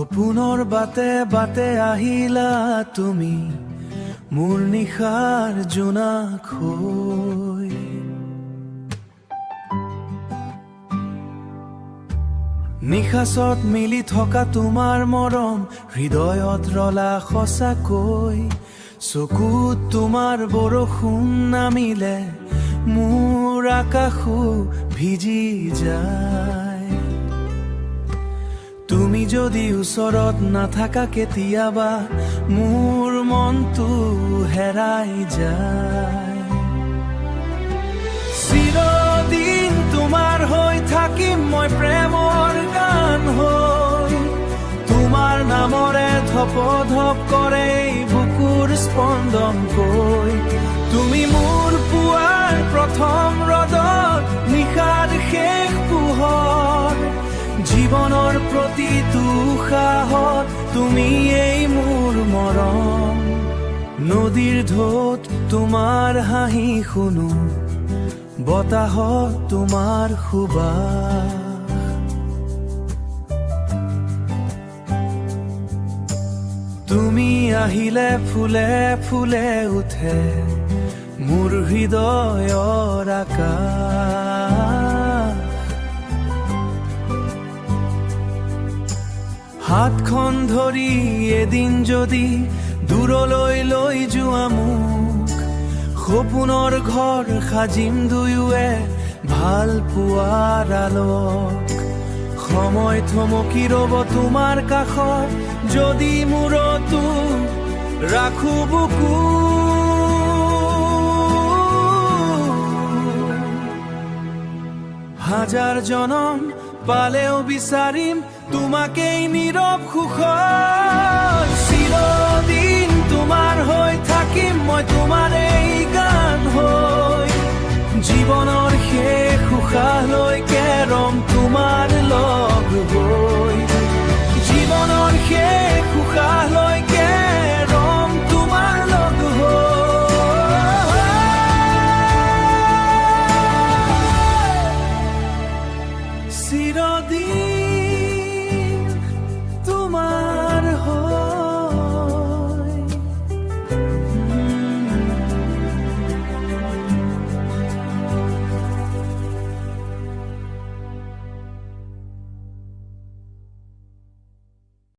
সপোনৰ বাটে বাটে আহিলা তুমি মোৰ নিশাৰ জোনাক হৈ। নিশাচত মিলি থকা তোমাৰ মৰম হৃদয়ত ৰলা সঁচাকৈ। চকুত তোমাৰ বৰষুণ নামিলে মোৰ আকাশো ভিজি যায়। তুমি যদি ওচৰত নাথাকা কেতিয়াবা মোৰ মনটো হেৰাই যায়। চিৰদিন তোমাৰ হৈ থাকিম মই প্ৰেমৰ গান হৈ। তোমাৰ নামৰে ধপ ধপ কৰে বুকুৰ স্পন্দন কৈ। তুমি মোৰ পুৱাৰ প্ৰথম ৰ'দত নিশাৰ শেষ পোহৰ। জীৱনৰ প্ৰতিটো উশাহত তুমিয়েই মোৰ মৰম। নদীৰ ঢৌত তোমাৰ হাঁহি শুনো, বতাহত তোমাৰ সুবাস। তুমি আহিলে ফুলে ফুলে উঠে মোৰ হৃদয়ৰ আকাশ। হাতখন ধৰি এদিন যদি দূৰলৈ লৈ যোৱা মোক, সপোনৰ ঘৰ সাজিম দুয়োৱে ভাল পোৱাৰ আলোক। সময় থমকি ৰ'ব তোমাৰ কাষত যদি মূৰতো ৰাখো বুকু। হাজাৰ জনম পালেও বিচাৰিম তোমাকেই নীৰৱ সুখত।